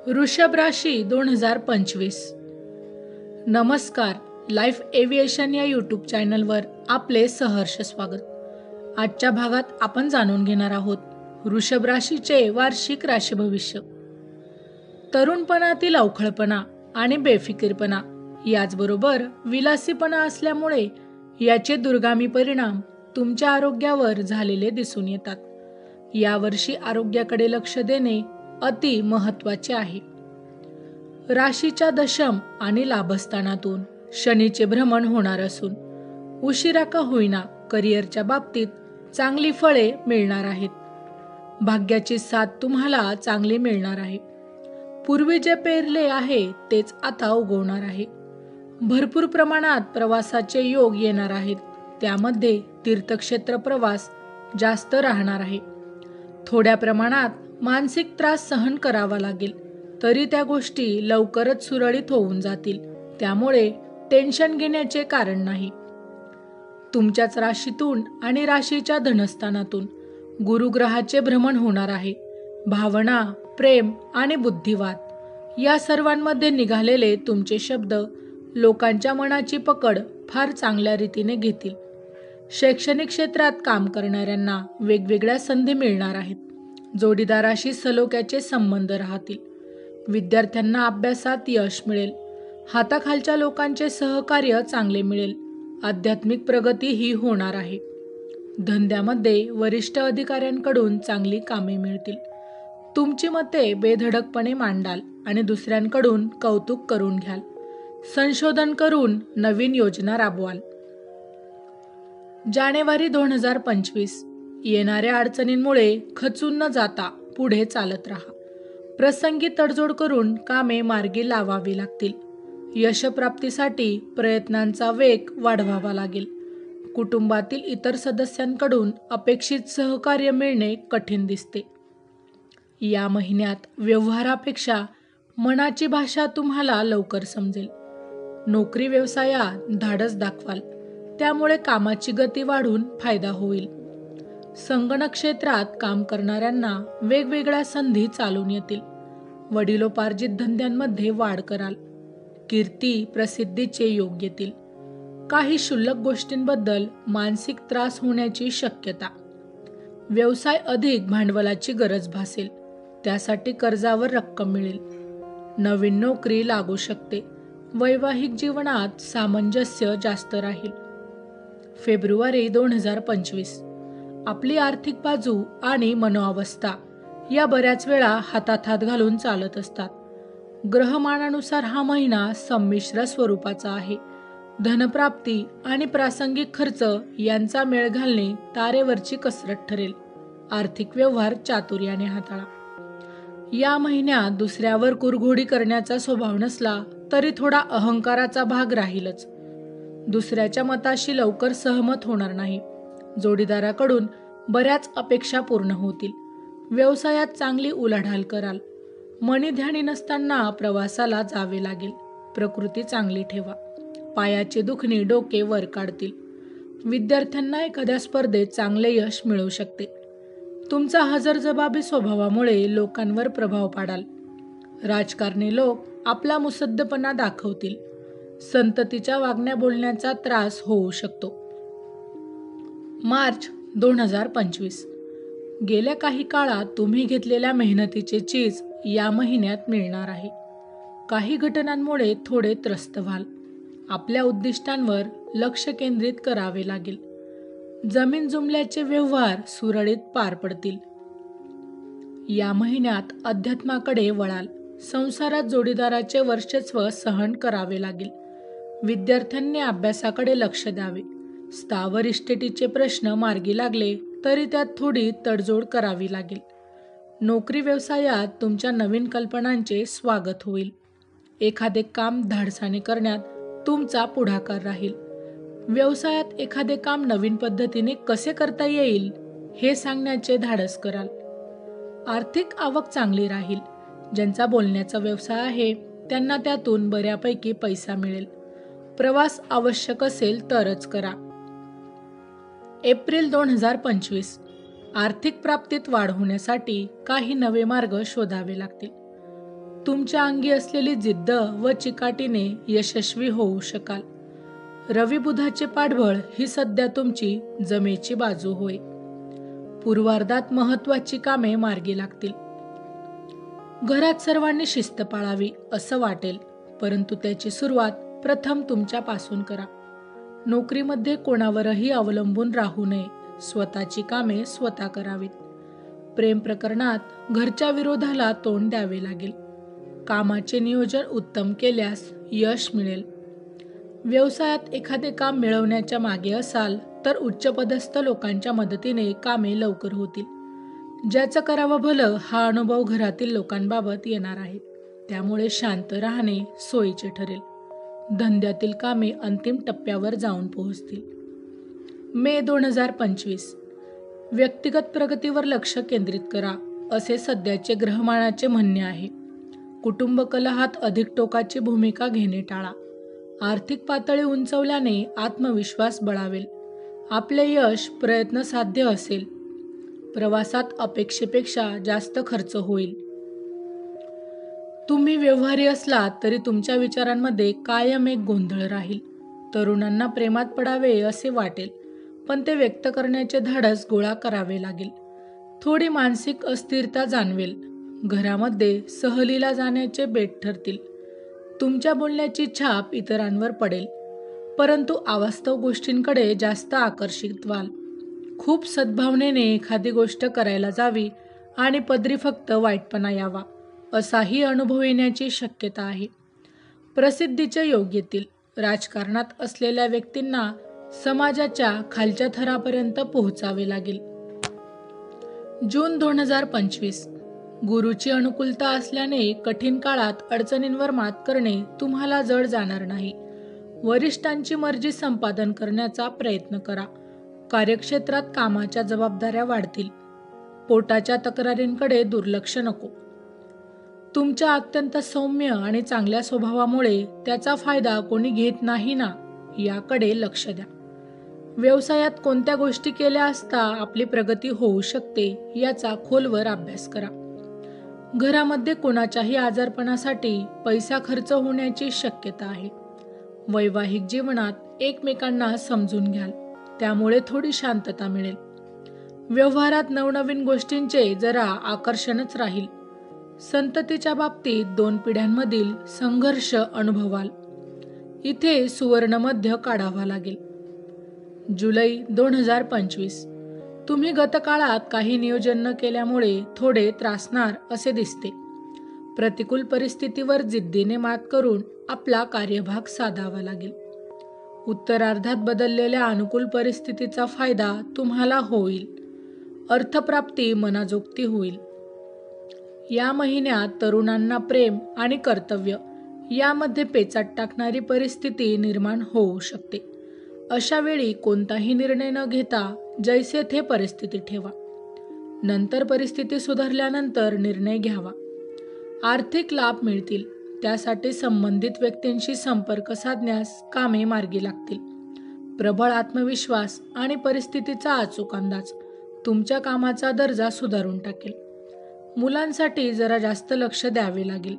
वृषभ राशी 2025. नमस्कार. लाईफ एव्हिएशन या यूट्यूब चॅनलवर आपले सहर्ष स्वागत. आजच्या भागात आपण जाणून घेणार आहोत वृषभ राशीचे वार्षिक राशी भविष्य. तरुणपणातील अवखळपणा आणि बेफिकीरपणा याचबरोबर विलासीपणा असल्यामुळे याचे दुर्गामी परिणाम तुमच्या आरोग्यावर झालेले दिसून येतात. यावर्षी आरोग्याकडे लक्ष देणे अति महत्वाचे आहे. राशीच्या दशम आणि लाभस्थानातून शनीचे भ्रमण होणार असून उशिरा का होईना करिअरच्या बाबतीत चांगली फळे मिळणार आहेत. भाग्याची साथ तुम्हाला चांगली मिळणार आहे. पूर्वी जे पेरले आहे तेच आता उगवणार आहे. भरपूर प्रमाणात प्रवासाचे योग येणार आहेत. त्यामध्ये तीर्थक्षेत्र प्रवास जास्त राहणार आहे. थोड्या प्रमाणात मानसिक त्रास सहन करावा लागेल, तरी त्या गोष्टी लवकरच सुरळीत होऊन जातील. त्यामुळे टेन्शन घेण्याचे कारण नाही. तुमच्याच राशीतून आणि राशीच्या धनस्थानातून गुरुग्रहाचे भ्रमण होणार आहे. भावना, प्रेम आणि बुद्धिवाद या सर्वांमध्ये निघालेले तुमचे शब्द लोकांच्या मनाची पकड फार चांगल्या रीतीने घेतील. शैक्षणिक क्षेत्रात काम करणाऱ्यांना वेगवेगळ्या संधी मिळणार आहेत. जोडीदाराशी सलोख्याचे संबंध राहतील. विद्यार्थ्यांना अभ्यासात यश मिळेल. हाताखालच्या लोकांचे सहकार्य चांगले मिळेल. आध्यात्मिक प्रगती ही होणार आहे. धंद्यामध्ये वरिष्ठ अधिकाऱ्यांकडून चांगली कामे मिळतील. तुमची मते बेधडकपणे मांडाल आणि दुसऱ्यांकडून कौतुक करून घ्याल. संशोधन करून नवीन योजना राबवाल. जानेवारी 2025. येणाऱ्या अडचणींमुळे खचून न जाता पुढे चालत राहा. प्रसंगी तडजोड करून कामे मार्गी लावावी लागतील. यशप्राप्तीसाठी प्रयत्नांचा वेग वाढवावा लागेल. कुटुंबातील इतर सदस्यांकडून अपेक्षित सहकार्य मिळणे कठीण दिसते. या महिन्यात व्यवहारापेक्षा मनाची भाषा तुम्हाला लवकर समजेल. नोकरी व्यवसायात धाडस दाखवाल. त्यामुळे कामाची गती वाढून फायदा होईल. संगणक क्षेत्रात काम करणाऱ्यांना वेगवेगळ्या संधी चालून येतील. वडिलोपार्जित धंद्यांमध्ये वाढ कराल. कीर्ती प्रसिद्धीचे योग येतील. काही क्षुल्लक गोष्टींबद्दल मानसिक त्रास होण्याची शक्यता. व्यवसाय अधिक भांडवलाची गरज भासेल. त्यासाठी कर्जावर रक्कम मिळेल. नवीन नोकरी लागू शकते. वैवाहिक जीवनात सामंजस्य जास्त राहील. फेब्रुवारी 2025. आपली आर्थिक बाजू आणि मनोअवस्था या बऱ्याच वेळा हातात हात घालून चालत असतात. ग्रहमानानुसार हा महिना संमिश्र स्वरूपाचा आहे. धनप्राप्ती आणि प्रासंगिक खर्च यांचा मेळ घालणे तारेवरची कसरत ठरेल. आर्थिक व्यवहार चातुर्याने हाताळा. या महिन्यात दुसऱ्यावर कुरघोडी करण्याचा स्वभाव नसला तरी थोडा अहंकाराचा भाग राहीलच. दुसऱ्याच्या मताशी लवकर सहमत होणार नाही. जोडीदाराकडून बऱ्याच अपेक्षा पूर्ण होतील. व्यवसायात चांगली उलाढाल कराल. मनीध्यानी नसताना प्रवासाला जावे लागेल. प्रकृती चांगली ठेवा. पायाची दुखणी डोके वर काढतील. विद्यार्थ्यांना एखाद्या स्पर्धेत चांगले यश मिळू शकते. तुमचा हजरजबाबी स्वभावामुळे लोकांवर प्रभाव पाडाल. राजकारणी लोक आपला मुसद्दपणा दाखवतील. संततीच्या वागण्या बोलण्याचा त्रास होऊ शकतो. मार्च 2025. गेल्या काही काळात तुम्ही घेतलेल्या मेहनतीचे चीज या महिन्यात मिळणार आहे. काही घटनांमुळे थोडे त्रस्त व्हाल. आपल्या उद्दिष्टांवर लक्ष केंद्रित करावे लागेल. जमीन जुमल्याचे व्यवहार सुरळीत पार पडतील. या महिन्यात अध्यात्माकडे वळाल. संसारात जोडीदाराचे वर्चस्व सहन करावे लागेल. विद्यार्थ्यांनी अभ्यासाकडे लक्ष द्यावे. स्थावर इस्टेटीचे प्रश्न मार्गी लागले तरी त्यात थोडी तडजोड करावी लागेल. नोकरी व्यवसायात तुमच्या नवीन कल्पनांचे स्वागत होईल. एखादे काम धाडसाने करण्यात तुमचा पुढाकार राहील. व्यवसायात एखादे काम नवीन पद्धतीने कसे करता येईल हे सांगण्याचे धाडस कराल. आर्थिक आवक चांगली राहील. ज्यांचा बोलण्याचा व्यवसाय आहे त्यांना त्यातून बऱ्यापैकी पैसा मिळेल. प्रवास आवश्यक असेल तरच करा. एप्रिल 2025. आर्थिक प्राप्तीत वाढ होण्यासाठी काही नवे मार्ग शोधावे लागतील. तुमच्या अंगी असलेली जिद्द व चिकाटीने यशस्वी होऊ शकाल. रवी बुधाचे पाठबळ ही सध्या तुमची जमेची बाजू होय. पूर्वार्धात महत्वाची कामे मार्गी लागतील. घरात सर्वांनी शिस्त पाळावी असं वाटेल, परंतु त्याची सुरुवात प्रथम तुमच्यापासून करा. नोकरीमध्ये कोणावरही अवलंबून राहू नये. स्वतःची कामे स्वतः करावीत. प्रेम प्रकरणात घरच्या विरोधाला तोंड द्यावे लागेल. कामाचे नियोजन उत्तम केल्यास यश मिळेल. व्यवसायात एखादे काम मिळवण्याच्या मागे असाल तर उच्चपदस्थ लोकांच्या मदतीने कामे लवकर होतील. ज्याचं करावं भलं हा अनुभव घरातील लोकांबाबत येणार आहे. त्यामुळे शांत राहणे सोयीचे ठरेल. धंद्यातील कामे अंतिम टप्प्यावर जाऊन पोहोचतील. मे 2025. व्यक्तिगत प्रगतीवर लक्ष केंद्रित करा असे सध्याचे ग्रहमानाचे म्हणणे आहे. कुटुंब कलहात अधिक टोकाची भूमिका घेणे टाळा. आर्थिक पातळी उंचवल्याने आत्मविश्वास बळावेल. आपले यश प्रयत्न साध्य असेल. प्रवासात अपेक्षेपेक्षा जास्त खर्च होईल. तुम्ही व्यवहारी असलात तरी तुमच्या विचारांमध्ये कायम एक गोंधळ राहील. तरुणांना प्रेमात पडावे असे वाटेल, पण ते व्यक्त करण्याचे धाडस गोळा करावे लागेल. थोडी मानसिक अस्थिरता जाणवेल. घरामध्ये सहलीला जाण्याचे बेत ठरतील. तुमच्या बोलण्याची छाप इतरांवर पडेल, परंतु अवास्तव गोष्टींकडे जास्त आकर्षित व्हाल. खूप सद्भावनेने एखादी गोष्ट करायला जावी आणि पदरी फक्त वाईटपणा यावा असाही अनुभव येण्याची शक्यता आहे. प्रसिद्धीचे योग येतील. राजकारणात असलेल्या व्यक्तींना समाजाच्या खालच्या थरापर्यंत पोहोचावे लागेल. जून 2025. गुरुची अनुकूलता असल्याने कठीण काळात अडचणींवर मात करणे तुम्हाला जड जाणार नाही. वरिष्ठांची मर्जी संपादन करण्याचा प्रयत्न करा. कार्यक्षेत्रात कामाच्या जबाबदाऱ्या वाढतील. पोटाच्या तक्रारींकडे दुर्लक्ष नको. तुमच्या अत्यंत सौम्य आणि चांगल्या स्वभावामुळे त्याचा फायदा कोणी घेत नाही ना, याकडे लक्ष द्या. व्यवसायात कोणत्या गोष्टी केल्या असता आपली प्रगती होऊ शकते याचा खोलवर अभ्यास करा. घरामध्ये कोणाच्याही आजारपणासाठी पैसा खर्च होण्याची शक्यता आहे. वैवाहिक जीवनात एकमेकांना समजून घ्याल, त्यामुळे थोडी शांतता मिळेल. व्यवहारात नवनवीन गोष्टींचे जरा आकर्षणच राहील. संततीच्या बाबतीत 2 पिढ्यांमधील संघर्ष अनुभवाल. इथे सुवर्णमध्य काढावा लागेल. जुलै 2025. तुम्ही गतकाळात काही नियोजन न केल्यामुळे थोडे त्रासणार असे दिसते. प्रतिकूल परिस्थितीवर जिद्दीने मात करून आपला कार्यभाग साधावा लागेल. उत्तरार्धात बदललेल्या अनुकूल परिस्थितीचा फायदा तुम्हाला होईल. अर्थप्राप्ती मनाजोगती होईल. या महिन्यात तरुणांना प्रेम आणि कर्तव्य यामध्ये पेचाट टाकणारी परिस्थिती निर्माण होऊ शकते. अशा वेळी कोणताही निर्णय न घेता जैसे थे परिस्थिती ठेवा. नंतर परिस्थिती सुधारल्यानंतर निर्णय घ्यावा. आर्थिक लाभ मिळतील. त्यासाठी संबंधित व्यक्तींशी संपर्क साधण्यास कामे मार्गी लागतील. प्रबळ आत्मविश्वास आणि परिस्थितीचा अचूक अंदाज तुमच्या कामाचा दर्जा सुधारून टाकेल. मुलांसाठी जरा जास्त लक्ष द्यावे लागेल.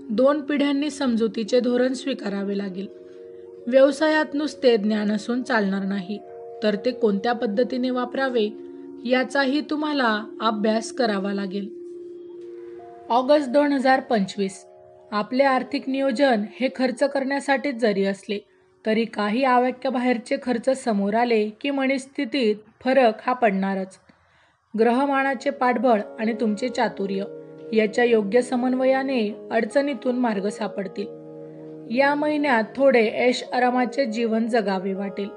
2 पिढ्यांनी समजुतीचे धोरण स्वीकारावे लागेल. व्यवसायात नुसते ज्ञान असून चालणार नाही, तर ते कोणत्या पद्धतीने वापरावे याचाही तुम्हाला अभ्यास करावा लागेल. ऑगस्ट 2025. आपले आर्थिक नियोजन हे खर्च करण्यासाठीच जरी असले तरी काही आवाक्याबाहेरचे खर्च समोर आले की मनस्थितीत फरक हा पडणारच. ग्रहमानाचे पाठबळ आणि तुमचे चातुर्य याच्या योग्य समन्वयाने अडचणीतून मार्ग सापडतील. या महिन्यात थोडे ऐश आरामाचे जीवन जगावे वाटेल.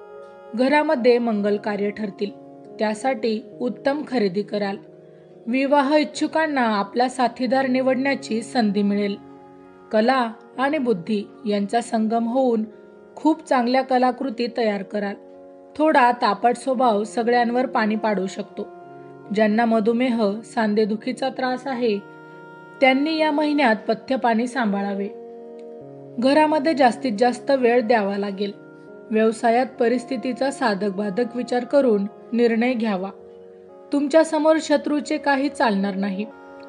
घरामध्ये मंगल कार्य ठरतील. त्यासाठी उत्तम खरेदी कराल. विवाह इच्छुकांना आपला साथीदार निवडण्याची संधी मिळेल. कला आणि बुद्धी यांचा संगम होऊन खूप चांगल्या कलाकृती तयार कराल. थोडा तापट स्वभाव सगळ्यांवर पाणी पाडू शकतो. ज्यांना मधुमेह, सांधेदुखीचा त्रास आहे त्यांनी या महिन्यात पथ्य पाणी सांभाळावे. घरामध्ये जास्तीत जास्त वेळ द्यावा लागेल. व्यवसायात परिस्थितीचा साधक बाधक विचार करून निर्णय घ्यावा. तुमच्या समोर शत्रूचे काही चालणार नाही.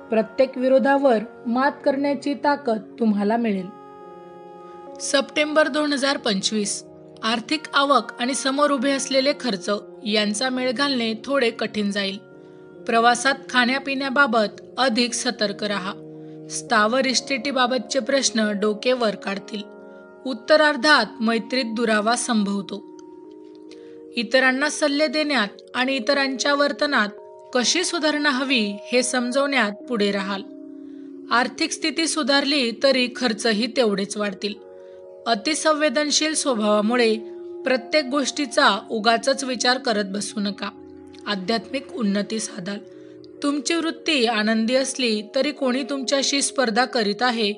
प्रत्येक विरोधावर मात करण्याची ताकद तुम्हाला मिळेल. सप्टेंबर 2025 आर्थिक आवक आणि समोर उभे असलेले खर्च यांचा मेळ घालणे थोडे कठीण जाईल. प्रवासात खाण्यापिण्याबाबत अधिक सतर्क राहा. स्थावर इस्टेटीबाबतचे प्रश्न डोके वर काढतील. उत्तरार्धात मैत्रीत दुरावा संभवतो. इतरांना सल्ले देण्यात आणि इतरांच्या वर्तनात कशी सुधारणा हवी हे समजवण्यात पुढे राहाल. आर्थिक स्थिती सुधारली तरी खर्चही तेवढेच वाढतील. अतिसंवेदनशील स्वभावामुळे प्रत्येक गोष्टीचा उगाचच विचार करत बसू नका. आध्यात्मिक उन्नती साधाल. तुमची वृत्ती आनंदी असली तरी कोणी तुमच्याशी स्पर्धा करीत आहे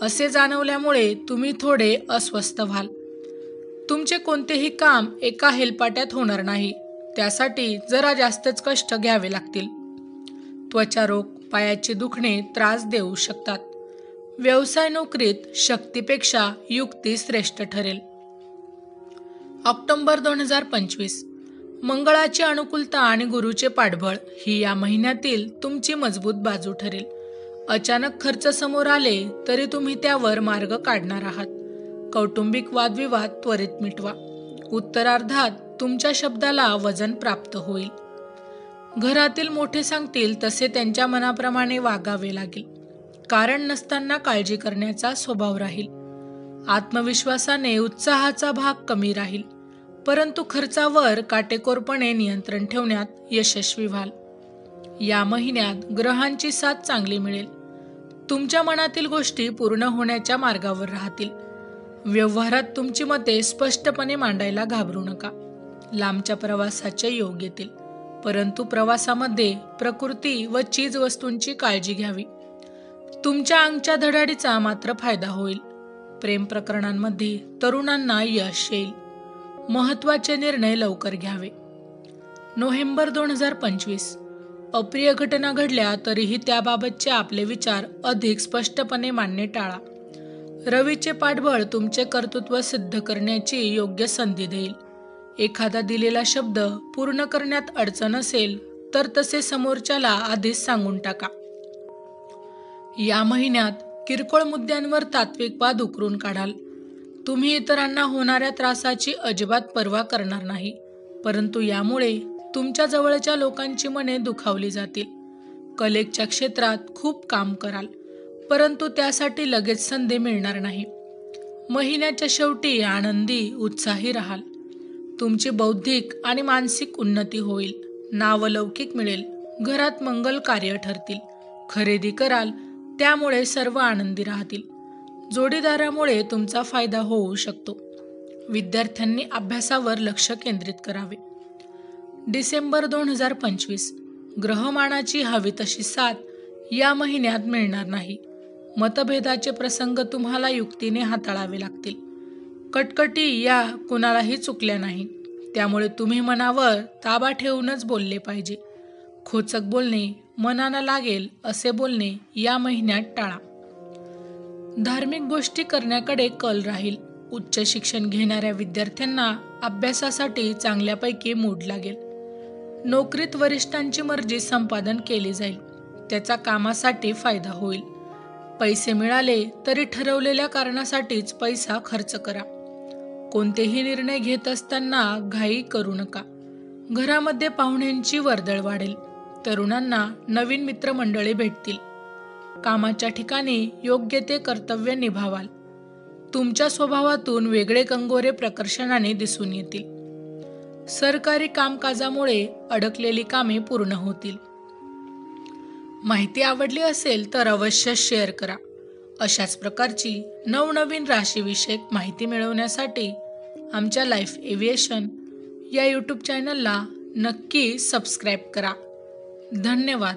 असे जाणवल्यामुळे तुम्ही थोडे अस्वस्थ व्हाल. तुमचे कोणतेही काम एका हेलपाट्यात होणार नाही. त्यासाठी जरा जास्तच कष्ट घ्यावे लागतील. त्वचारोग, पायाचे दुखणे त्रास देऊ शकतात. व्यवसाय नोकरीत शक्तीपेक्षा युक्ती श्रेष्ठ ठरेल. ऑक्टोबर 2025 मंगळाची अनुकूलता आणि गुरुचे पाठबळ ही या महिन्यातील तुमची मजबूत बाजू ठरेल. अचानक खर्च समोर आले तरी तुम्ही त्यावर मार्ग काढणार आहात. कौटुंबिक वादविवाद त्वरित मिटवा. उत्तरार्धात तुमच्या शब्दाला वजन प्राप्त होईल. घरातील मोठे सांगतील तसे त्यांच्या मनाप्रमाणे वागावे लागेल. कारण नसताना काळजी करण्याचा स्वभाव राहील. आत्मविश्वासाने उत्साहाचा भाग कमी राहील. परंतु खर्चावर काटेकोरपणे नियंत्रण ठेवण्यात यशस्वी व्हाल. या महिन्यात ग्रहांची साथ चांगली मिळेल. तुमच्या मनातील गोष्टी पूर्ण होण्याच्या मार्गावर राहतील. व्यवहारात तुमची मते स्पष्टपणे मांडायला घाबरू नका. लांबच्या प्रवासाचे योग येतील. परंतु प्रवासामध्ये प्रकृती व चीज वस्तूंची काळजी घ्यावी. तुमच्या अंगच्या धडाडीचा मात्र फायदा होईल. प्रेम प्रकरणांमध्ये तरुणांना यश येईल. महत्त्वाचे निर्णय लवकर घ्यावे. नोव्हेंबर 2025 अप्रिय घटना घडल्या तरीही त्याबाबतचे आपले विचार अधिक स्पष्टपणे मांडणे टाळा. रवीचे पाठबळ तुमचे कर्तृत्व सिद्ध करण्याची योग्य संधी देईल. एखादा दिलेला शब्द पूर्ण करण्यात अडचण असेल तर तसे समोरच्याला आधीच सांगून टाका. या महिन्यात किरकोळ मुद्द्यांवर तात्विक वाद उकरून काढाल. तुम्ही इतरांना होणाऱ्या त्रासाची अजिबात पर्वा करणार नाही. परंतु यामुळे तुमच्या जवळच्या लोकांची मने दुखावली जातील. कलेच्या क्षेत्रात खूप काम कराल. परंतु त्यासाठी लगेच संधी मिळणार नाही. महिन्याच्या शेवटी आनंदी उत्साही राहाल. तुमची बौद्धिक आणि मानसिक उन्नती होईल. नावलौकिक मिळेल. घरात मंगल कार्य ठरतील. खरेदी कराल त्यामुळे सर्व आनंदी राहतील. जोडीदारामुळे तुमचा फायदा होऊ शकतो. विद्यार्थ्यांनी अभ्यासावर लक्ष केंद्रित करावे. डिसेंबर 2025 ग्रहमानाची हवी तशी साथ या महिन्यात मिळणार नाही. मतभेदाचे प्रसंग तुम्हाला युक्तीने हाताळावे लागतील. कटकटी या कुणालाही चुकल्या नाही. त्यामुळे तुम्ही मनावर ताबा ठेवूनच बोलले पाहिजे. खोचक बोलणे, मनाला लागेल असे बोलणे या महिन्यात टाळा. धार्मिक गोष्टी करण्याकडे कल राहील. उच्च शिक्षण घेणाऱ्या विद्यार्थ्यांना अभ्यासासाठी चांगल्यापैकी मूड लागेल. नोकरीत वरिष्ठांची मर्जी संपादन केली जाईल. त्याचा कामासाठी फायदा होईल. पैसे मिळाले तरी ठरवलेल्या कारणासाठीच पैसा खर्च करा. कोणतेही निर्णय घेत असताना घाई करू नका. घरामध्ये पाहुण्यांची वर्दळ वाढेल. तरुणांना नवीन मित्रमंडळी भेटतील. कामाच्या ठिकाणी योग्य ते कर्तव्य निभावाल. तुमच्या स्वभावातून वेगळे कंगोरे प्रकर्षाने दिसून येतील. सरकारी कामकाजामुळे अडकलेली कामे पूर्ण होतील. माहिती आवडली असेल तर अवश्य शेअर करा. अशाच प्रकारची नवनवीन राशीविषयक माहिती मिळवण्यासाठी आमच्या लाईफ एव्हिएशन या यूट्यूब चॅनलला नक्की सबस्क्राईब करा. धन्यवाद.